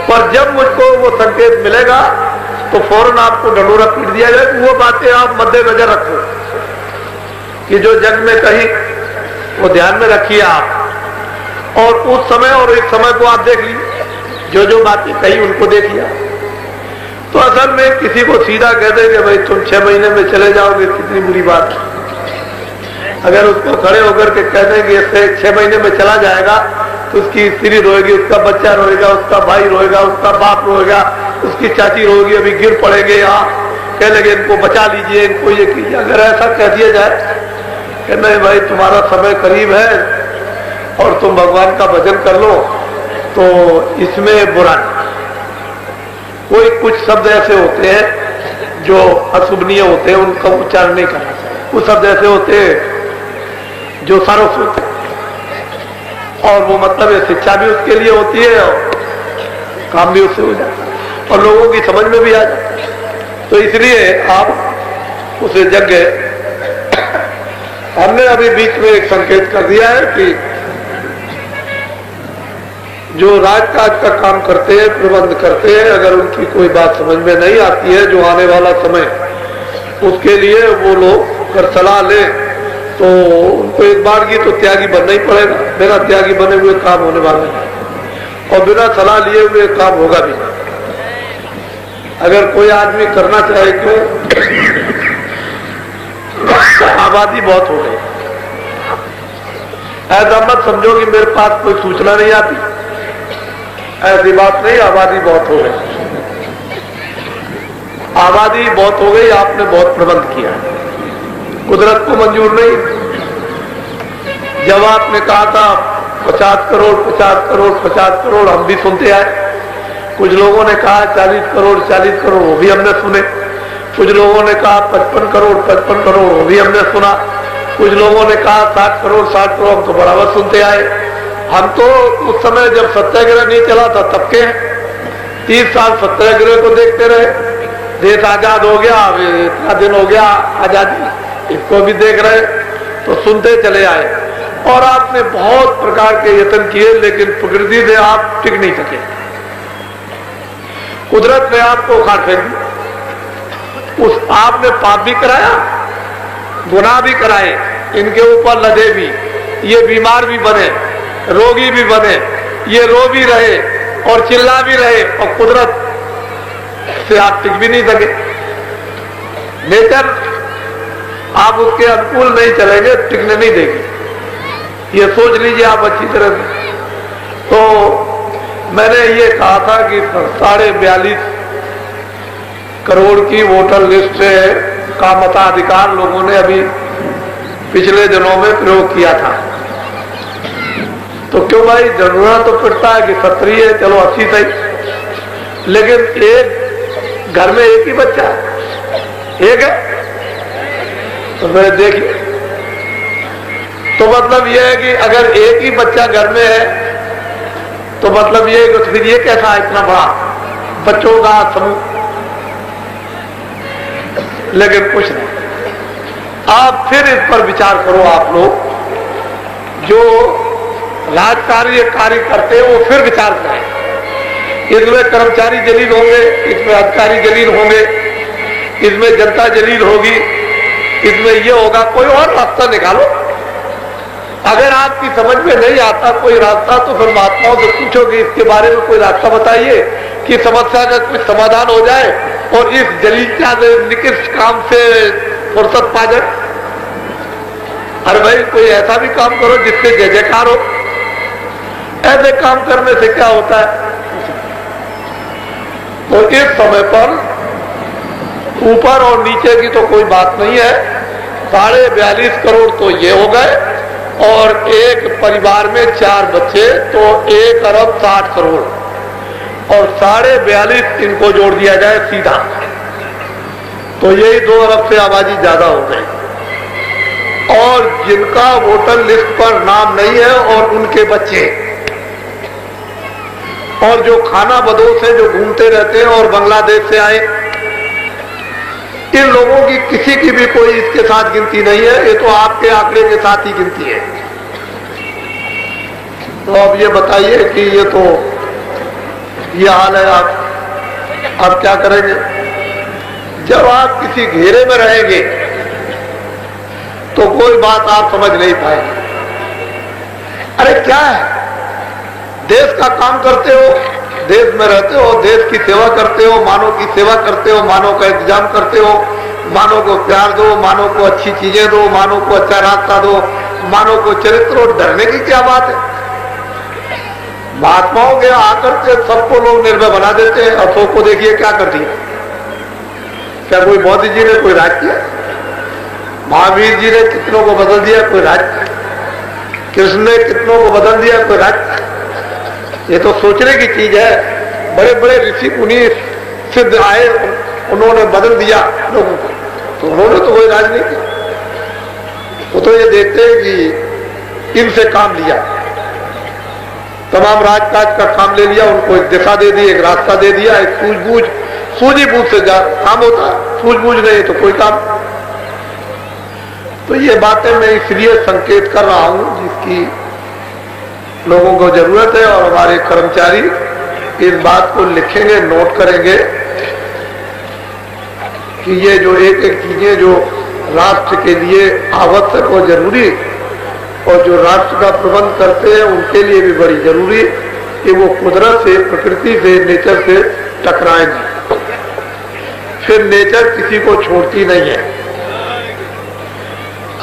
पर जब मुझको वो संकेत मिलेगा तो फौरन आपको ढंढोरा पीट दिया जाए। वो बातें आप मद्देनजर रखो कि जो जग में कहीं, वो ध्यान में रखिए आप। और उस समय और इस समय को आप देख लीजिए, जो बातें कही उनको देख लिया। तो असल में किसी को सीधा कह दे कि भाई तुम 6 महीने में चले जाओगे, कितनी बुरी बात है। अगर उसको खड़े होकर के कह देंगे इससे 6 महीने में चला जाएगा, तो उसकी स्त्री रोएगी, उसका बच्चा रोएगा, उसका भाई रोएगा, उसका बाप रोएगा, उसकी चाची रोएगी, अभी गिर पड़ेंगे यहाँ, कह लगे इनको बचा लीजिए, इनको ये कीजिए। अगर ऐसा कह दिया जाए कि नहीं भाई तुम्हारा समय करीब है और तुम भगवान का भजन कर लो, तो इसमें बुरा नहीं। कोई कुछ शब्द ऐसे होते हैं जो अशुभनीय होते हैं, उनका उच्चारण नहीं करना चाहिए। कुछ शब्द ऐसे होते हैं जो सरस होते हैं और वो मतलब शिक्षा भी उसके लिए होती है और काम भी उससे हो जाता है और लोगों की समझ में भी आ जाता है। तो इसलिए आप उसे जगह, हमने अभी बीच में एक संकेत कर दिया है कि जो राजकाज का काम करते हैं, प्रबंध करते हैं, अगर उनकी कोई बात समझ में नहीं आती है, जो आने वाला समय उसके लिए वो लोग अगर सलाह लें तो उनको एक बार की तो त्यागी बनना ही पड़ेगा। बिना त्यागी बने हुए काम होने वाला नहीं और बिना सलाह लिए हुए काम होगा भी नहीं। अगर कोई आदमी करना चाहे क्यों, आबादी बहुत हो गई, ऐसा मत समझो कि मेरे पास कोई सूचना नहीं आती, ऐसी बात नहीं। आबादी बहुत हो गई, आबादी बहुत हो गई, आपने बहुत प्रबंध किया, कुदरत को मंजूर नहीं। जब आपने कहा था 50 करोड़ 50 करोड़ 50 करोड़, हम भी सुनते आए। कुछ लोगों ने कहा 40 करोड़ 40 करोड़, वो भी हमने सुने। कुछ लोगों ने कहा 55 करोड़ 55 करोड़, वो भी हमने सुना। कुछ लोगों ने कहा 60 करोड़ 60 करोड़, हम तो बराबर सुनते आए। हम तो उस समय जब सत्याग्रह नहीं चला था तब के 30 साल सत्याग्रह को देखते रहे। देश आजाद हो गया, इतना दिन हो गया आजादी, इसको भी देख रहे, तो सुनते चले आए। और आपने बहुत प्रकार के यत्न किए, लेकिन प्रकृति से आप टिक नहीं सके। कुदरत ने आपको उखाड़ फेंक दी। उस आपने पाप भी कराया, गुनाह भी कराए, इनके ऊपर लदे भी, ये बीमार भी बने, रोगी भी बने, ये रो भी रहे और चिल्ला भी रहे, और कुदरत से आप टिक भी नहीं सके। नेचर आप उसके अनुकूल नहीं चलेंगे, टिकने नहीं देगी, ये सोच लीजिए आप अच्छी तरह से। तो मैंने ये कहा था कि 42.5 करोड़ की वोटर लिस्ट का मताधिकार लोगों ने अभी पिछले दिनों में प्रयोग किया था। तो क्यों भाई, जरूरत तो पड़ता है कि 70 है, चलो 80 सही, लेकिन एक घर में एक ही बच्चा है, एक है, तो मैं देखिए, तो मतलब यह है कि अगर एक ही बच्चा घर में है तो मतलब ये फिर ये कैसा इतना बड़ा बच्चों का समूह। लेकिन कुछ नहीं, आप फिर इस पर विचार करो। आप लोग जो राजकार्य कार्य करते हैं वो फिर विचार करें। इसमें कर्मचारी जलील होंगे, इसमें अधिकारी जलील होंगे, इसमें जनता जलील होगी, इसमें ये होगा, कोई और रास्ता निकालो। अगर आपकी समझ में नहीं आता कोई रास्ता तो फिर महात्माओं से पूछो कि इसके बारे में कोई रास्ता बताइए कि समस्या का कुछ समाधान हो जाए और इस जलीलता से निकृष्ट काम से फुर्सत पा जाए। अरे भाई, कोई ऐसा भी काम करो जिससे जय जयकार हो। ऐसे काम करने से क्या होता है? तो इस समय पर ऊपर और नीचे की तो कोई बात नहीं है। 42.5 करोड़ तो ये हो गए और एक परिवार में 4 बच्चे तो 1 अरब 60 करोड़ और 42.5 इनको जोड़ दिया जाए सीधा, तो यही 2 अरब से आबादी ज्यादा हो गई। और जिनका वोटर लिस्ट पर नाम नहीं है और उनके बच्चे और जो खाना बदोश है, जो घूमते रहते हैं और बांग्लादेश से आए, इन लोगों की किसी की भी कोई इसके साथ गिनती नहीं है। ये तो आपके आंकड़े के साथ ही गिनती है। तो अब ये बताइए कि ये हाल है, आप क्या करेंगे? जब आप किसी घेरे में रहेंगे तो कोई बात आप समझ नहीं पाएंगे। अरे क्या है, देश का काम करते हो, देश में रहते हो, देश की सेवा करते हो, मानव की सेवा करते हो, मानव का इंतजाम करते हो, मानव को प्यार दो, मानव को अच्छी चीजें दो, मानव को अच्छा रास्ता दो, मानव को चरित्र और डरने की क्या बात है। महात्माओं के आकर के सबको लोग निर्भय बना देते हैं। अशोक को देखिए क्या कर दिया। क्या कोई मोदी जी ने कोई राज किया? महावीर जी ने कितनों को बदल दिया? कोई राज? कृष्ण ने कितनों को बदल दिया? कोई राज? ये तो सोचने की चीज है। बड़े बड़े ऋषि मुनि सिद्ध आए, उन्होंने बदल दिया लोगों को, तो उन्होंने तो कोई राज नहीं किया। वो तो ये देखते हैं कि इनसे काम लिया, तमाम राजकाज का काम ले लिया, उनको एक दिशा दे दी, एक रास्ता दे दिया, एक सूझबूझ से काम होता है, सूझबूझ नहीं तो कोई काम। तो ये बातें मैं इसलिए संकेत कर रहा हूं जिसकी लोगों को जरूरत है, और हमारे कर्मचारी इस बात को लिखेंगे, नोट करेंगे कि ये जो एक एक चीजें जो राष्ट्र के लिए आवश्यक और जरूरी, और जो राष्ट्र का प्रबंध करते हैं उनके लिए भी बड़ी जरूरी, कि वो कुदरत से, प्रकृति से, नेचर से टकराए नहीं। फिर नेचर किसी को छोड़ती नहीं है।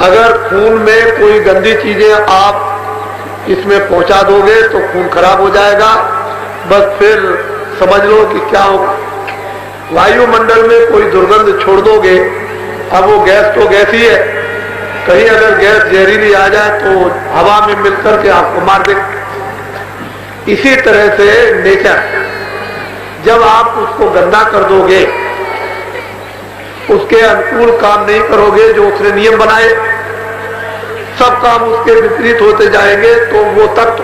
अगर खून में कोई गंदी चीजें आप इसमें पहुंचा दोगे तो खून खराब हो जाएगा, बस फिर समझ लो कि क्या होगा। वायुमंडल में कोई दुर्गंध छोड़ दोगे, अब वो गैस तो गैस ही है, कहीं अगर गैस जहरीली आ जाए तो हवा में मिलकर के आपको मार दे। इसी तरह से नेचर, जब आप उसको गंदा कर दोगे, उसके अनुकूल काम नहीं करोगे, जो उसने नियम बनाए सब काम उसके विपरीत होते जाएंगे, तो वो तत्व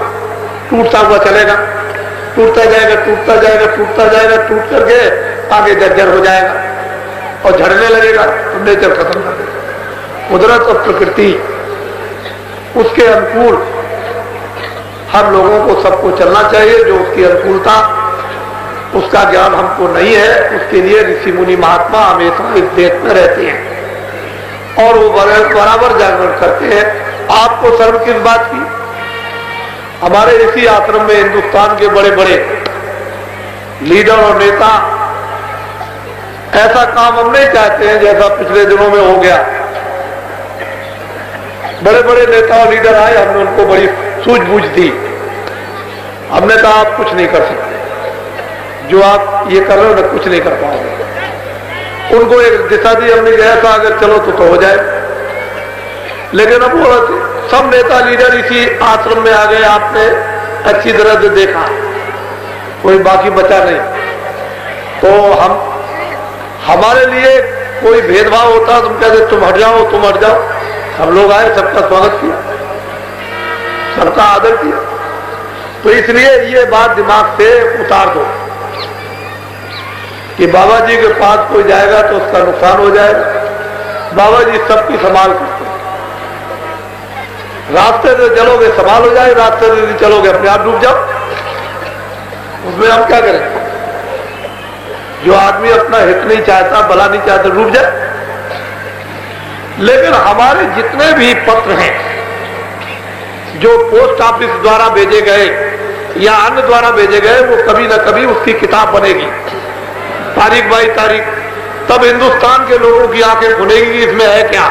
टूटता हुआ चलेगा, टूटता जाएगा, टूटता जाएगा, टूटता जाएगा, टूट करके आगे जर्जर हो जाएगा और झड़ने लगेगा, तो नेचर खत्म कर देगा। कुदरत और प्रकृति, उसके अनुकूल हम लोगों को सबको चलना चाहिए। जो उसकी अनुकूलता, उसका ज्ञान हमको नहीं है, उसके लिए ऋषि मुनि महात्मा हमेशा इस देश में रहते हैं और वो बराबर जागरण करते हैं। आपको शर्म किस बात की? हमारे इसी आश्रम में हिंदुस्तान के बड़े बड़े लीडर और नेता ऐसा काम हम नहीं चाहते हैं जैसा पिछले दिनों में हो गया। बड़े बड़े नेता और लीडर आए, हमने उनको बड़ी सूझबूझ दी, हमने कहा आप कुछ नहीं कर सकते, जो आप ये कर रहे हो ना कुछ नहीं कर पाओगे। उनको एक दिशा दी हमने, ऐसा अगर चलो तो हो जाए। लेकिन अब वो सब नेता लीडर इसी आश्रम में आ गए, आपने अच्छी तरह से देखा, कोई बाकी बचा नहीं। तो हमारे लिए कोई भेदभाव होता तुम कहते तुम हट जाओ, तुम हट जाओ। हम लोग आए, सबका स्वागत किया, सबका आदर किया। तो इसलिए ये बात दिमाग से उतार दो कि बाबा जी के पास कोई जाएगा तो उसका नुकसान हो जाएगा। बाबा जी सबकी संभाल करते हैं। रास्ते से चलोगे संभाल हो जाए, रास्ते से नहीं चलोगे अपने आप डूब जाओ। उसमें हम क्या करें? जो आदमी अपना हित नहीं चाहता, भला नहीं चाहता, डूब जाए। लेकिन हमारे जितने भी पत्र हैं जो पोस्ट ऑफिस द्वारा भेजे गए या अन्य द्वारा भेजे गए, वो कभी ना कभी उसकी किताब बनेगी, तारीख बाई तारीख। तब हिंदुस्तान के लोगों की आंखें खुलेगी कि इसमें है क्या।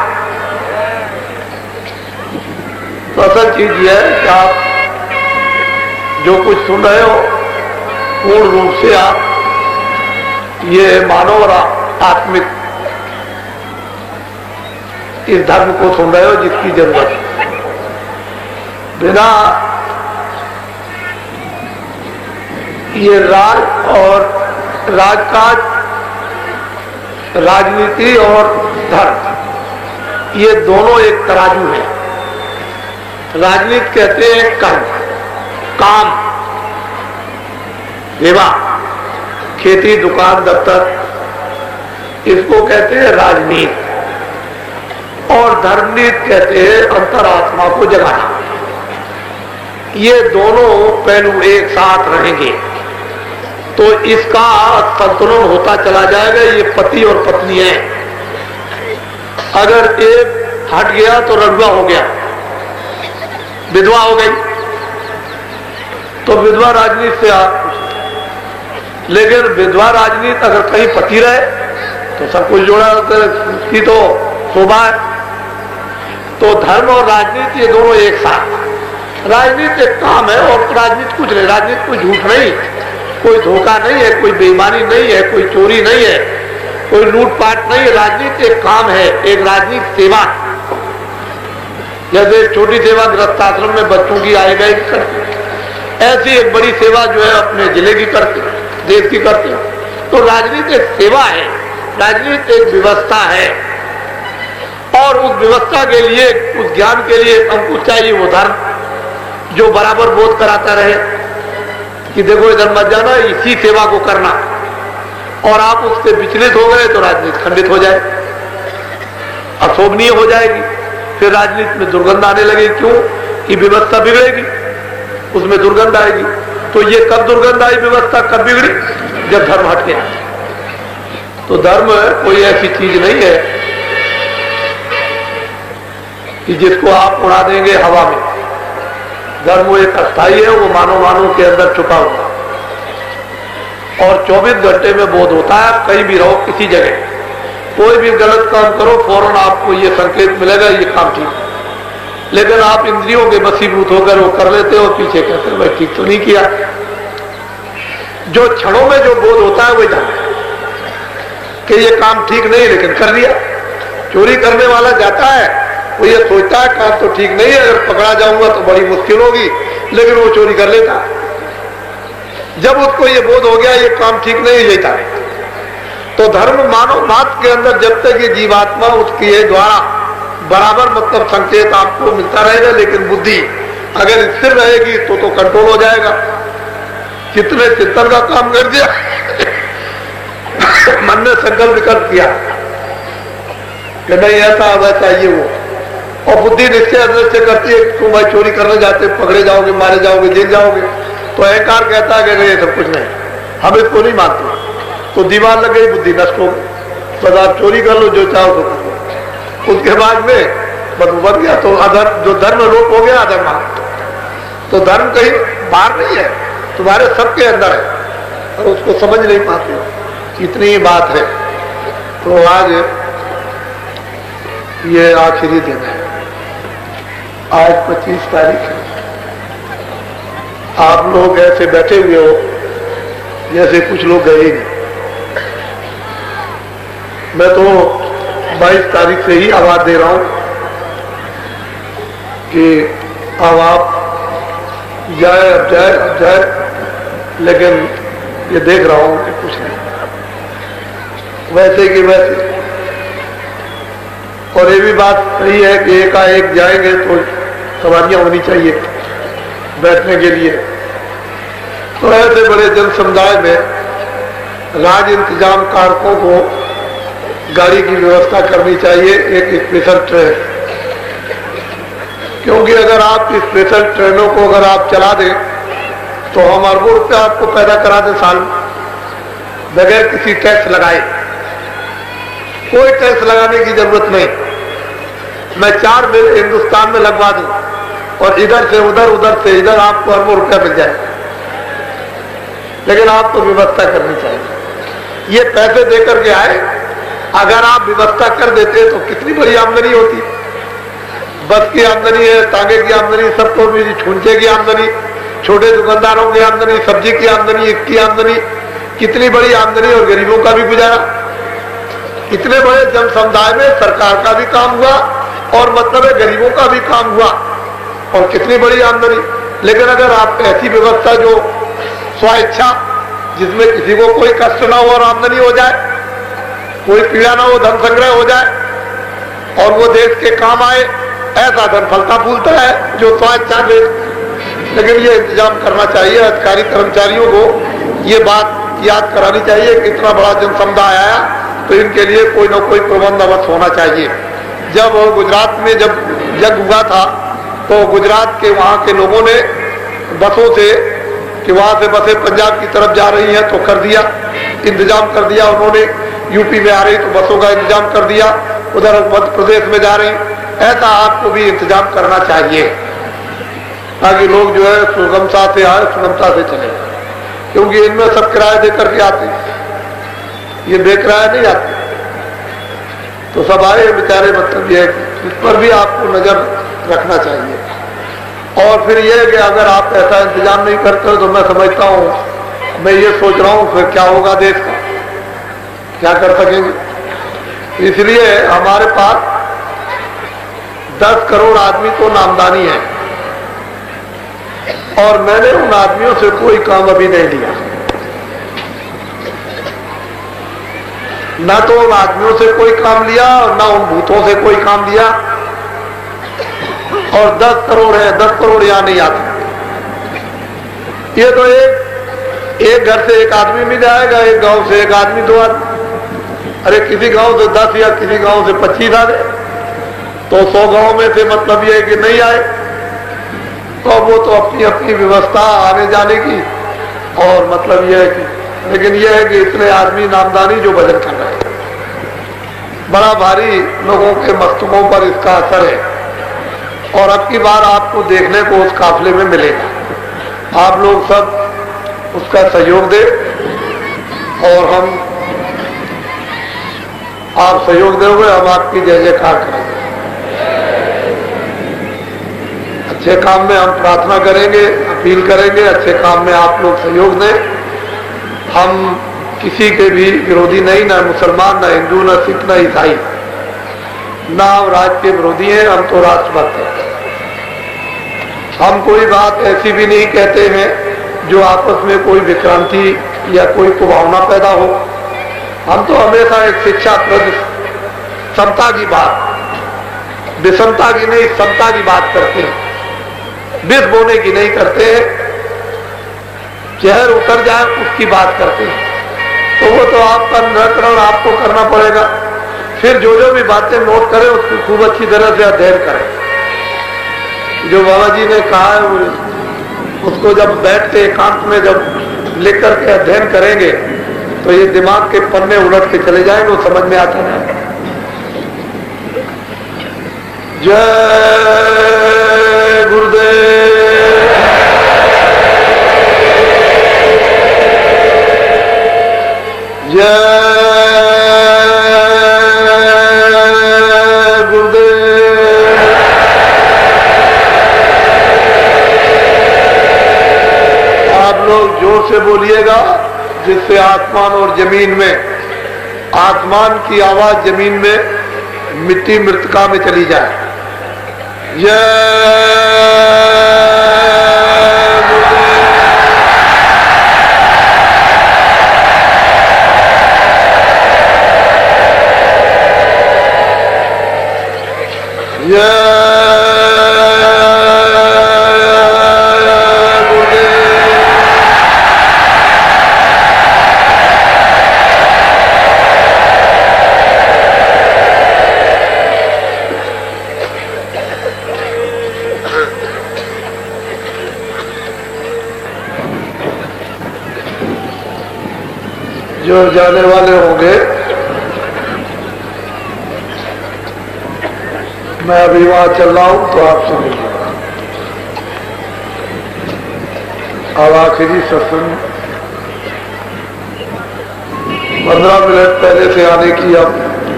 तो असल चीज यह है कि आप जो कुछ सुन रहे हो पूर्ण रूप से आप ये मानव और आत्मिक इस धर्म को सुन रहे हो जिसकी जरूरत है। बिना ये राज और राजकाज, राजनीति और धर्म, ये दोनों एक तराजू है। राजनीति कहते हैं कर्म, काम, विवाह, खेती, दुकान, दफ्तर, इसको कहते हैं राजनीति। और धर्मनीति कहते हैं अंतरात्मा को जगाना। ये दोनों पहलू एक साथ रहेंगे तो इसका संतुलन होता चला जाएगा। ये पति और पत्नी है, अगर एक हट गया तो रड़ुआ हो गया, विधवा हो गई। तो विधवा राजनीति से आप, लेकिन विधवा राजनीति अगर कहीं पति रहे तो सब कुछ जोड़ा की तो शोभा है। तो धर्म और राजनीति ये दोनों एक साथ। राजनीति एक काम है और राजनीति कुछ नहीं। राजनीति कोई झूठ नहीं, कोई धोखा नहीं है, कोई बेईमानी नहीं है, कोई चोरी नहीं है, कोई लूटपाट नहीं है। राजनीति एक काम है, एक राजनीति सेवा। जैसे छोटी सेवा गृहस्थाश्रम में बच्चों की आय गई करते, ऐसी एक बड़ी सेवा जो है अपने जिले की करते, देश की करते। तो राजनीति एक सेवा है, राजनीति एक व्यवस्था है, और उस व्यवस्था के लिए, उस ज्ञान के लिए हमको चाहिए वो धर्म जो बराबर बोध कराता रहे कि देखो इधर मत जाना, इसी सेवा को करना। और आप उससे विचलित हो गए तो राजनीति खंडित हो जाए, अशोभनीय हो जाएगी, फिर राजनीति में दुर्गंध आने लगेगी। क्यों? कि व्यवस्था बिगड़ेगी, उसमें दुर्गंध आएगी। तो ये कब दुर्गंध आई, व्यवस्था कब बिगड़ी? जब धर्म हट गया। तो धर्म कोई ऐसी चीज नहीं है कि जिसको आप उड़ा देंगे हवा में। धर्म वो एक अस्थाई है, वो मानव के अंदर छुपा हुआ और 24 घंटे में बोध होता है। आप कहीं भी रहो, किसी जगह कोई भी गलत काम करो, फौरन आपको ये संकेत मिलेगा ये काम ठीक है। लेकिन आप इंद्रियों के वशीभूत होकर वो कर लेते हो, पीछे कहते हो भाई ठीक तो नहीं किया। जो क्षणों में जो बोध होता है वही धर्म है कि ये काम ठीक नहीं, लेकिन कर लिया। चोरी करने वाला जाता है, वो ये सोचता है काम तो ठीक नहीं है, अगर पकड़ा जाऊंगा तो बड़ी मुश्किल होगी, लेकिन वो चोरी कर लेता। जब उसको ये बोध हो गया ये काम ठीक नहीं लेता है। तो धर्म मानव मात्र के अंदर जब तक ये जीवात्मा उसके द्वारा बराबर मतलब संकेत आपको मिलता रहेगा, लेकिन बुद्धि अगर स्थिर रहेगी तो कंट्रोल हो जाएगा। कितने चिंतन का काम कर दिया, मन ने संकल्प विकल्प किया कि नहीं ऐसा वैसा ये वो, और बुद्धि निश्चय करती है तुम भाई चोरी करने जाते, पकड़े जाओगे, मारे जाओगे, जेल जाओगे। तो अहंकार कहता है कि नहीं सब कुछ नहीं, हम इसको नहीं मानते। तो दीवार लग गई, बुद्धि नष्ट हो गई। बस आप चोरी कर लो, जो चाहो तो कर लो। उसके बाद में बस बन गया। तो अधर्म, जो धर्म लोप हो गया अधर्म। तो धर्म कहीं बाहर नहीं है, तुम्हारे सबके अंदर है, और उसको समझ नहीं पाते हो। इतनी ही बात है। तो आज ये आखिरी दिन है, आज 25 तारीख है। आप लोग ऐसे बैठे हुए हो जैसे कुछ लोग गए ही नहीं। मैं तो 22 तारीख से ही आवाज दे रहा हूं कि अब आप जाए, अब जाए, अब जाए, लेकिन ये देख रहा हूं कि कुछ नहीं, वैसे कि वैसे। और ये भी बात सही है कि एकाएक जाएंगे तो सवारियां होनी चाहिए बैठने के लिए। तो ऐसे बड़े जन समुदाय में राज इंतजाम कारकों को गाड़ी की व्यवस्था करनी चाहिए, एक स्पेशल ट्रेन। क्योंकि अगर आप स्पेशल ट्रेनों को अगर आप चला दें तो हम अरबों रुपये आपको पैदा करा दें साल में, बगैर किसी टैक्स लगाए। कोई टैक्स लगाने की जरूरत नहीं। मैं 4 बिल हिंदुस्तान में लगवा दूं और इधर से उधर, उधर से इधर आपको अरबों रुपया मिल जाए। लेकिन आपको व्यवस्था करनी चाहिए। ये पैसे देकर के आए, अगर आप व्यवस्था कर देते तो कितनी बड़ी आमदनी होती। बस की आमदनी है, तांगे की आमदनी, सबको भी, छूंचे की आमदनी, छोटे दुकानदारों की आमदनी, सब्जी की आमदनी, ईख की आमदनी, कितनी बड़ी आमदनी, और गरीबों का भी गुजारा। इतने बड़े जन समुदाय में सरकार का भी काम हुआ और मतलब है गरीबों का भी काम हुआ, और कितनी बड़ी आमदनी। लेकिन अगर आप ऐसी व्यवस्था जो स्वेच्छा, जिसमें किसी को कोई कष्ट ना हो और आमदनी हो जाए, कोई पीड़ा ना हो, धन संग्रह हो जाए और वो देश के काम आए, ऐसा धन फलता फूलता है जो स्वेच्छा दे। लेकिन ये इंतजाम करना चाहिए अधिकारी कर्मचारियों को, ये बात याद करानी चाहिए कि इतना बड़ा जन समुदाय आया तो इनके लिए कोई ना कोई प्रबंध अवश्य होना चाहिए। जब गुजरात में जब जंग हुआ था तो गुजरात के वहाँ के लोगों ने बसों से, कि वहाँ से बसें पंजाब की तरफ जा रही हैं तो कर दिया, इंतजाम कर दिया उन्होंने। यूपी में आ रही तो बसों का इंतजाम कर दिया, उधर मध्य प्रदेश में जा रही। ऐसा आपको भी इंतजाम करना चाहिए। ताकि लोग जो है सुगमता से आए, सुगमता से चले, क्योंकि इनमें सब किराया देकर के आते हैं, ये बेकिराया नहीं आते। तो सब आए बेचारे, मतलब ये इस पर भी आपको नजर रखना चाहिए। और फिर यह कि अगर आप ऐसा इंतजाम नहीं करते हो तो मैं समझता हूं, मैं ये सोच रहा हूं फिर क्या होगा देश का, क्या कर सकेंगे। इसलिए हमारे पास 10 करोड़ आदमी तो नामदानी है, और मैंने उन आदमियों से कोई काम अभी नहीं लिया, ना तो उन आदमियों से कोई काम लिया और ना उन भूतों से कोई काम लिया। और 10 करोड़ है, 10 करोड़ यहां नहीं आते। ये तो एक घर से एक आदमी मिल जाएगा, एक गांव से एक आदमी, 2 आदमी। अरे किसी गांव से 10 या किसी गांव से 25 आ गए, तो 100 गांव में से मतलब ये है कि नहीं आए, तो वो तो अपनी अपनी व्यवस्था आने जाने की, और मतलब ये है कि, लेकिन ये है कि इतने आदमी नामदानी जो भजन कर रहे हैं, बड़ा भारी लोगों के मस्तकों पर इसका असर है। और अब की बार आपको देखने को उस काफिले में मिलेगा। आप लोग सब उसका सहयोग दें, और आप सहयोग दोगे, हम आपकी जय जयकार करेंगे। अच्छे काम में हम प्रार्थना करेंगे, अपील करेंगे, अच्छे काम में आप लोग सहयोग दें। हम किसी के भी विरोधी नहीं, ना मुसलमान, ना हिंदू, ना सिख, ना ईसाई, ना हम राज के विरोधी हैं, हम तो राष्ट्रभक्त हैं। हम कोई बात ऐसी भी नहीं कहते हैं जो आपस में कोई विक्रांति या कोई कुभावना पैदा हो। हम तो हमेशा एक शिक्षाप्रद समता की बात, विषमता की नहीं, समता की बात करते हैं, विष बोने की नहीं करते हैं, जहर उतर जाए उसकी बात करते हैं। तो वो तो आपका निराकरण आपको करना पड़ेगा। फिर जो भी बातें नोट करें उसकी खूब अच्छी तरह से अध्ययन करें। जो बाबा जी ने कहा है उसको जब बैठ के एकांत में जब लिख करके अध्ययन करेंगे तो ये दिमाग के पन्ने उलट के चले जाएंगे, वो समझ में आता है। जय गुरुदेव। जय गुरुदेव। आप लोग जोर से बोलिएगा, जिससे आसमान और जमीन में, आसमान की आवाज जमीन में मिट्टी मृतिका में चली जाए। जो जाने वाले होंगे, मैं अभी वहां चल रहा हूं तो आप सुनिएगा। अब आखिरी सत्संग 15 मिनट पहले से आने की आप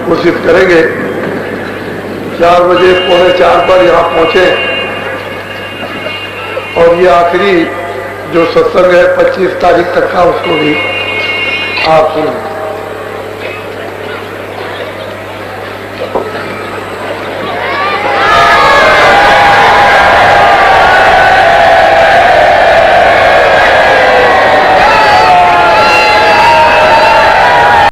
कोशिश करेंगे। 4 बजे 3:45 पर यहाँ पहुंचे, और ये आखिरी जो सत्संग है 25 तारीख तक का, उसको भी आप सुनें।